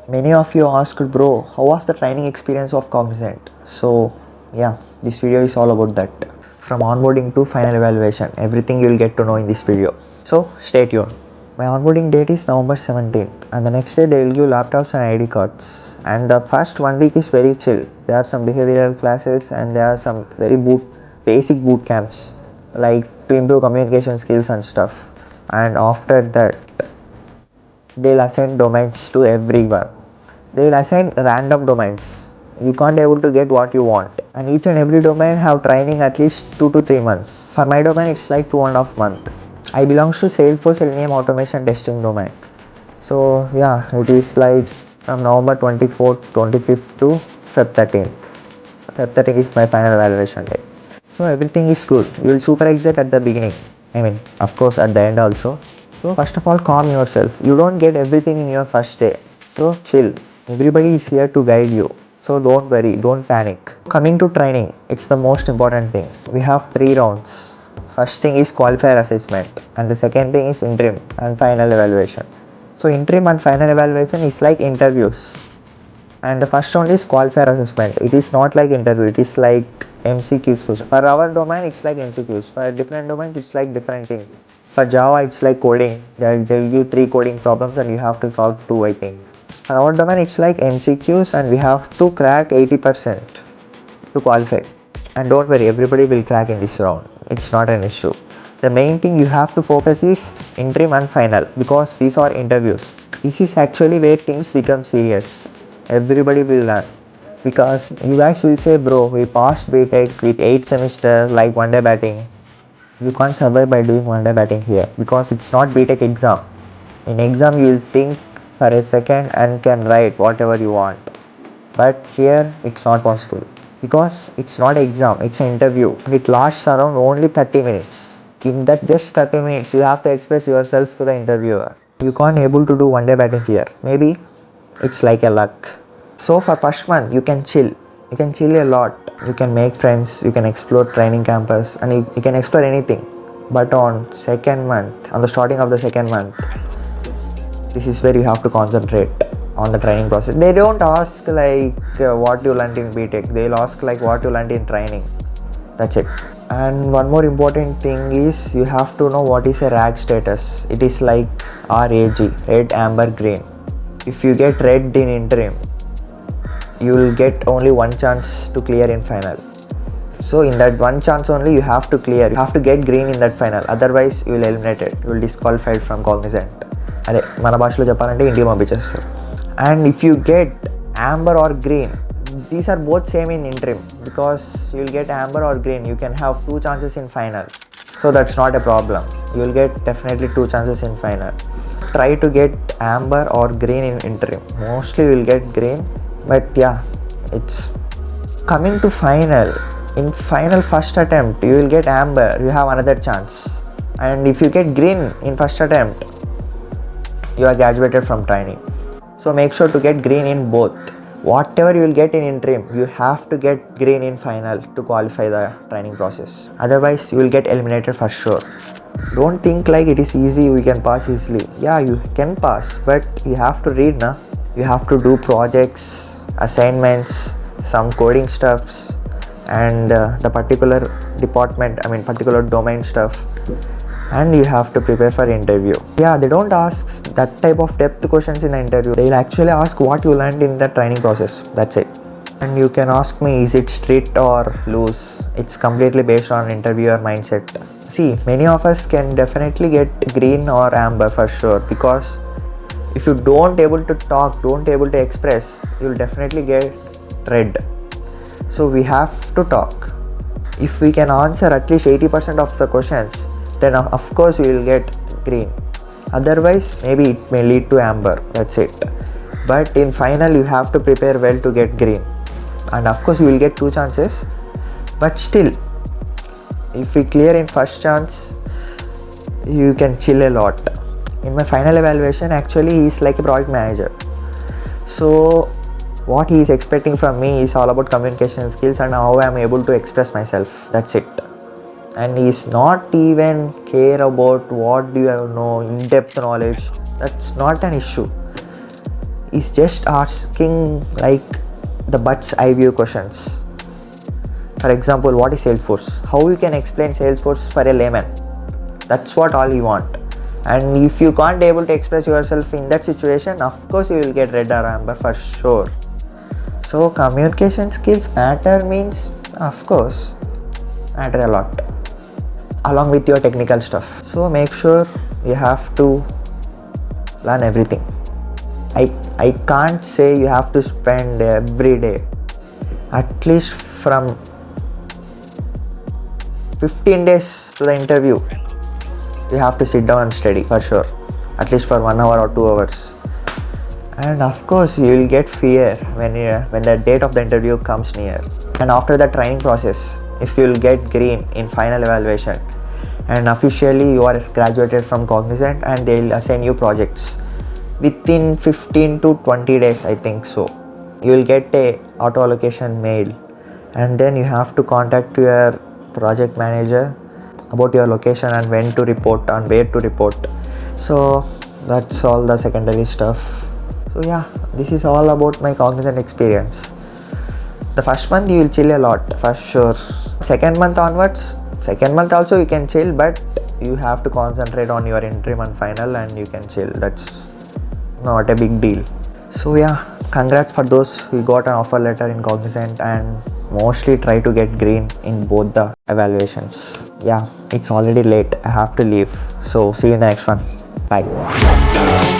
Many of you asked, bro, how was the training experience of Cognizant? So, yeah, this video is all about that. From onboarding to final evaluation, everything you will get to know in this video. So, stay tuned. My onboarding date is November 17th, and the next day they will give laptops and ID cards. And the first 1 week is very chill. There are some behavioral classes and there are some very basic boot camps, like to improve communication skills and stuff. And after that, they'll assign domains to everyone. They will assign random domains. You can't able to get what you want. And each and every domain have training at least 2 to 3 months. For my domain, it's like 2.5 months. I belongs to Salesforce Selenium automation testing domain. So yeah, it is like from November 24th, 25th to Feb 13th. Feb 13th is my final evaluation day. So everything is good. You will super exit at the beginning. I mean, of course, at the end also. So first of all, calm yourself. You don't get everything in your first day. So chill. Everybody is here to guide you. So don't worry, don't panic. Coming to training, it's the most important thing. We have 3 rounds. First thing is qualifier assessment, and the second thing is interim and final evaluation. So interim and final evaluation is like interviews, and the first round is qualifier assessment. It is not like interview, it is like MCQs. For our domain, it's like MCQs. For different domains, it's like different things. For Java, it's like coding. They'll give you 3 coding problems and you have to solve 2, I think. For our domain, it's like MCQs and we have to crack 80% to qualify. And don't worry, everybody will crack in this round. It's not an issue. The main thing you have to focus is interim and final, because these are interviews. This is actually where things become serious. Everybody will learn, because you guys will say, bro, we passed BTech with 8 semesters like one day batting. You can't survive by doing one day batting here, because it's not BTech exam. In exam you will think for a second and can write whatever you want. But here it's not possible, because it's not exam, it's an interview. It lasts around only 30 minutes. In that just 30 minutes you have to express yourself to the interviewer. You can't able to do one day batting here. Maybe it's like a luck. So for first month you can chill. You can chill a lot. You can make friends, you can explore training campus, and you can explore anything. But on second month, on the starting of the second month, this is where you have to concentrate on the training process. They don't ask like what you learned in BTech. They'll ask like what you learned in training. That's it. And one more important thing is you have to know what is a RAG status. It is like RAG, red, amber, green. If you get red in interim, you will get only one chance to clear in final. So in that one chance only you have to clear. You have to get green in that final. Otherwise you will eliminate it. You will disqualified from Cognizant. అదే మన భాషలో చెప్పాలంటే ఇంటికి పంపించేస్తారు. And if you get amber or green, these are both same in interim, because you will get amber or green. You can have 2 chances in final. So that's not a problem. You will get definitely 2 chances in final. Try to get amber or green in interim. Mostly you will get green, but yeah, it's coming to final. In final first attempt you will get amber, you have another chance. And if you get green in first attempt, you are graduated from training. So make sure to get green in both. Whatever you will get in interim, you have to get green in final to qualify the training process. Otherwise you will get eliminated for sure. Don't think like it is easy, we can pass easily. Yeah, you can pass, but you have to read, na? You have to do projects, assignments, some coding stuffs, and the particular department, particular domain stuff. And you have to prepare for interview. Yeah, they don't ask that type of depth questions in the interview. They'll actually ask what you learned in the training process. That's it. And you can ask me, is it strict or loose? It's completely based on interviewer mindset. See, many of us can definitely get green or amber for sure, because if you don't able to talk, don't able to express, you'll definitely get red. So we have to talk. If we can answer at least 80% of the questions, then of course we will get green. Otherwise maybe it may lead to amber. That's it. But in final you have to prepare well to get green, and of course you will get 2 chances. But still, if we clear in first chance, you can chill a lot. In my final evaluation, actually he is like a project manager, so what he is expecting from me is all about communication skills and how I am able to express myself. That's it. And he is not even care about what do you know, in-depth knowledge. That's not an issue. is just asking like the butt's eye view questions. For example, what is Salesforce? How you can explain Salesforce for a layman? That's what all you want. And if you can't able to express yourself in that situation, of course you will get red or amber for sure. So communication skills matter means, of course, matter a lot, along with your technical stuff. So make sure you have to learn everything. I can't say you have to spend every day, at least from 15 days to the interview. You have to sit down and study for sure, at least for 1 hour or 2 hours. And of course you will get fear when the date of the interview comes near. And after the training process, if you will get green in final evaluation and officially you are graduated from Cognizant, and they will assign you projects within 15 to 20 days, I think so. You will get a auto allocation mail, and then you have to contact your project manager about your location and when to report and where to report. So that's all the secondary stuff. So yeah, this is all about my Cognizant experience. The first month you will chill a lot for sure. Second month onwards, second month also you can chill, but you have to concentrate on your interim and final, and you can chill. That's not a big deal. So yeah, congrats for those who got an offer letter in Cognizant, and mostly try to get green in both the evaluations. Yeah, it's already late. I have to leave. So see you in the next one. Bye.